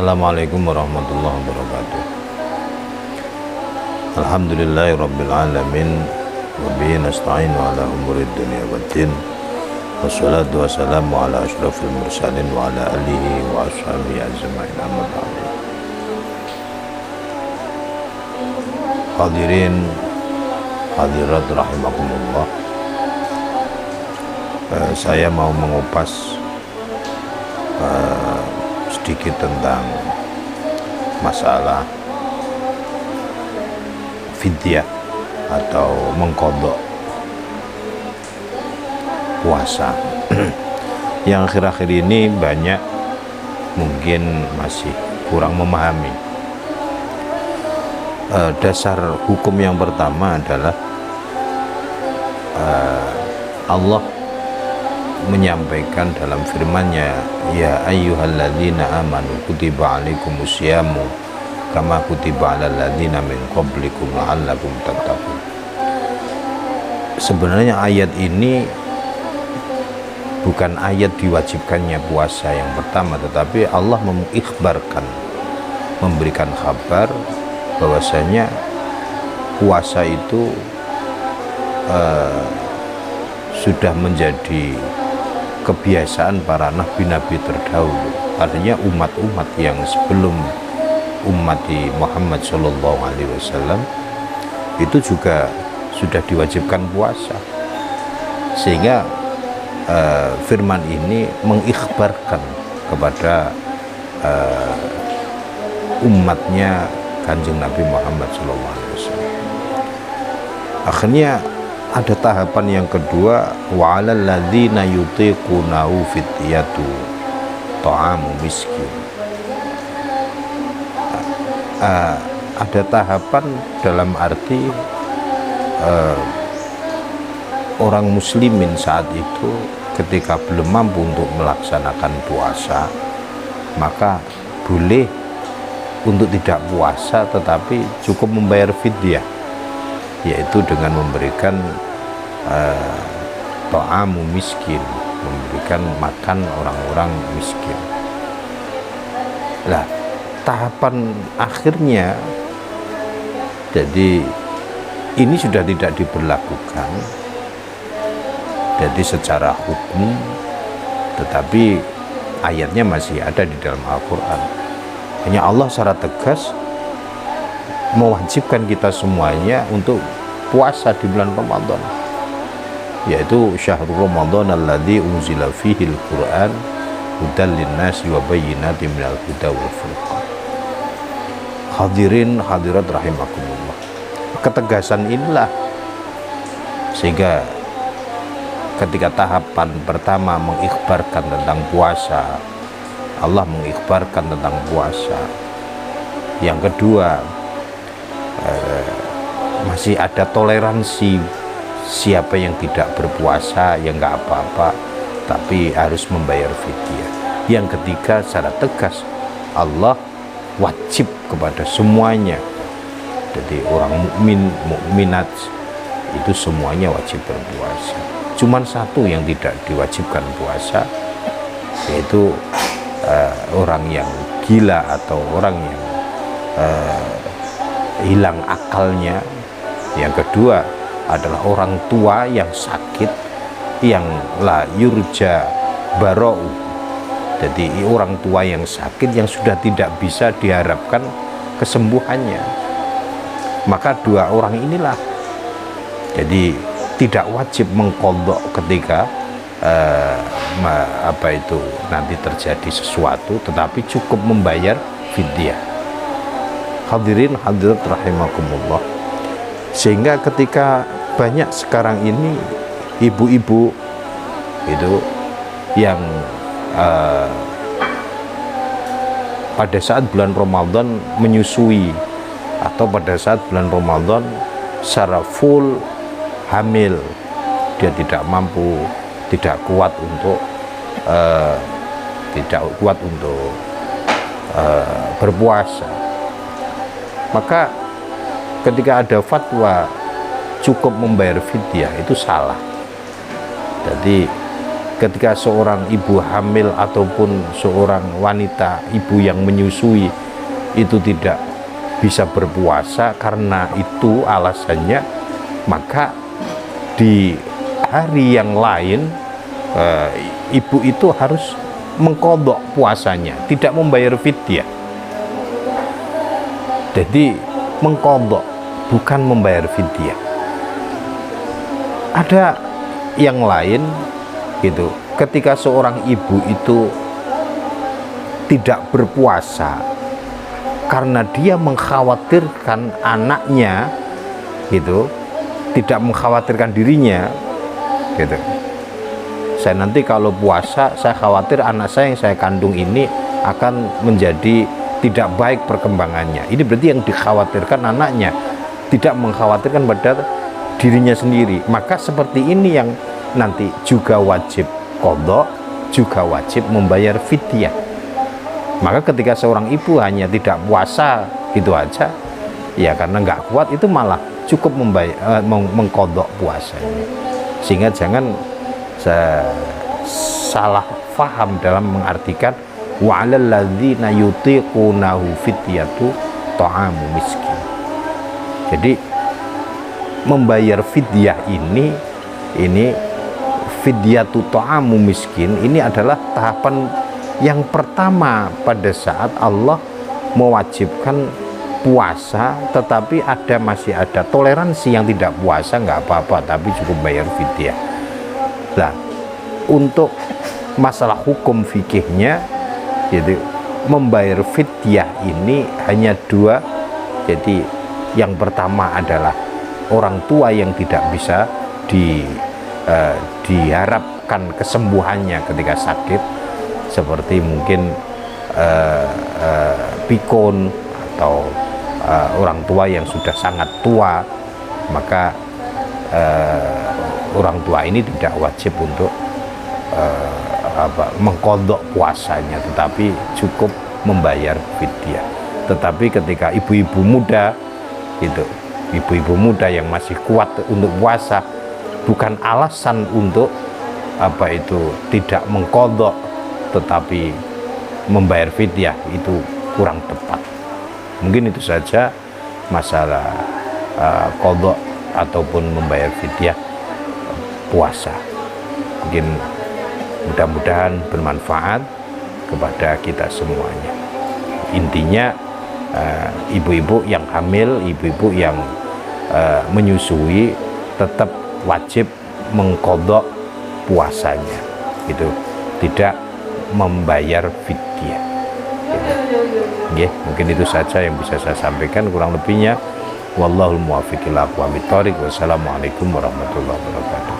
Assalamualaikum warahmatullahi wabarakatuh. Alhamdulillahirabbil alamin wa bihi nasta'inu ala umurid dunya waddin. Wassalatu wassalamu ala asyrafil mursalin wa ala alihi wa ashabihi ajma'in, amma ba'du. Hadirin hadirat rahimakumullah. Saya mau mengupas sedikit tentang masalah fidyah atau mengqadha puasa yang akhir-akhir ini banyak mungkin masih kurang memahami. Dasar hukum yang pertama adalah Allah menyampaikan dalam firman-Nya, ya ayyuhalladzina amanu kutiba alaikumusyamu kama kutiba alal ladzina min qablikum la'allakum tattaqun. Sebenarnya ayat ini bukan ayat diwajibkannya puasa yang pertama, tetapi Allah mengikhbarkan, memberikan kabar bahwasanya puasa itu sudah menjadi kebiasaan para nabi-nabi terdahulu. Artinya umat-umat yang sebelum umat Muhammad Shallallahu Alaihi Wasallam itu juga sudah diwajibkan puasa, sehingga firman ini mengikhbarkan kepada umatnya Kanjeng Nabi Muhammad Shallallahu Alaihi Wasallam. Akhirnya ada tahapan yang kedua, wa 'alal ladzina yutiqunahu fidyatu ta'amu miskin. Ada tahapan dalam arti orang muslimin saat itu ketika belum mampu untuk melaksanakan puasa, maka boleh untuk tidak puasa tetapi cukup membayar fidyah, yaitu dengan memberikan ta'amu miskin, memberikan makan orang-orang miskin. Lah, tahapan akhirnya jadi ini sudah tidak diberlakukan, jadi secara hukum, tetapi ayatnya masih ada di dalam Al-Quran. Hanya Allah secara tegas mewajibkan kita semuanya untuk puasa di bulan Ramadan, yaitu syahrul Ramadan alladzi unzila fihil Qur'an hudan linnasi wa bayyinatin minal huda wal furqan. Hadirin hadirat rahimakumullah. Ketegasan inilah sehingga ketika tahapan pertama mengikhbarkan tentang puasa, Allah mengikhbarkan tentang puasa. Yang kedua, masih ada toleransi, siapa yang tidak berpuasa ya nggak apa-apa, tapi harus membayar fidyah. Yang ketiga, secara tegas Allah wajib kepada semuanya, jadi orang mukmin, mukminat itu semuanya wajib berpuasa. Cuman satu yang tidak diwajibkan puasa, yaitu orang yang gila atau orang yang hilang akalnya. Yang kedua adalah orang tua yang sakit, yang la yurja bara'u, jadi orang tua yang sakit yang sudah tidak bisa diharapkan kesembuhannya. Maka dua orang inilah jadi tidak wajib mengqadha ketika nanti terjadi sesuatu, tetapi cukup membayar fidyah. Hadirin hadirat rahimakumullah. Sehingga ketika banyak sekarang ini ibu-ibu itu yang pada saat bulan Ramadan menyusui, atau pada saat bulan Ramadan secara full hamil, dia tidak mampu, tidak kuat untuk berpuasa, maka ketika ada fatwa cukup membayar fidyah, itu salah. Jadi ketika seorang ibu hamil ataupun seorang wanita ibu yang menyusui itu tidak bisa berpuasa karena itu alasannya, maka di hari yang lain ibu itu harus mengqadha puasanya, tidak membayar fidyah. Jadi mengqadha, bukan membayar fidyah. Ada yang lain gitu, ketika seorang ibu itu tidak berpuasa karena dia mengkhawatirkan anaknya gitu, tidak mengkhawatirkan dirinya gitu. Saya nanti kalau puasa, saya khawatir anak saya yang saya kandung ini akan menjadi tidak baik perkembangannya. Ini berarti yang dikhawatirkan anaknya, tidak mengkhawatirkan pada dirinya sendiri. Maka seperti ini yang nanti juga wajib qadha, juga wajib membayar fidyah. Maka ketika seorang ibu hanya tidak puasa gitu aja, ya karena nggak kuat, itu malah cukup membayar mengqadha puasanya. Sehingga jangan salah faham dalam mengartikan wa 'alal ladzina yutiqunahu fidyatu ta'amu miskin. Jadi membayar fidyah ini fidyatu ta'amu miskin ini adalah tahapan yang pertama pada saat Allah mewajibkan puasa, tetapi masih ada toleransi yang tidak puasa nggak apa-apa tapi cukup bayar fidyah. Nah, untuk masalah hukum fikihnya, jadi membayar fidyah ini hanya dua. Jadi yang pertama adalah orang tua yang tidak bisa diharapkan kesembuhannya ketika sakit, seperti mungkin pikun atau orang tua yang sudah sangat tua, maka orang tua ini tidak wajib untuk mengqadha puasanya, tetapi cukup membayar fidyah. Tetapi ketika ibu-ibu muda itu, ibu-ibu muda yang masih kuat untuk puasa, bukan alasan untuk tidak mengqadha tetapi membayar fidyah, itu kurang tepat. Mungkin itu saja masalah qadha ataupun membayar fidyah puasa. Mungkin mudah-mudahan bermanfaat kepada kita semuanya. Intinya ibu-ibu yang hamil, ibu-ibu yang menyusui tetap wajib mengqadha puasanya, itu tidak membayar fidyah. Gitu. Mungkin itu saja yang bisa saya sampaikan, kurang lebihnya wallahul muwaffiq ila aqwamit thoriq. Wassalamualaikum warahmatullahi wabarakatuh.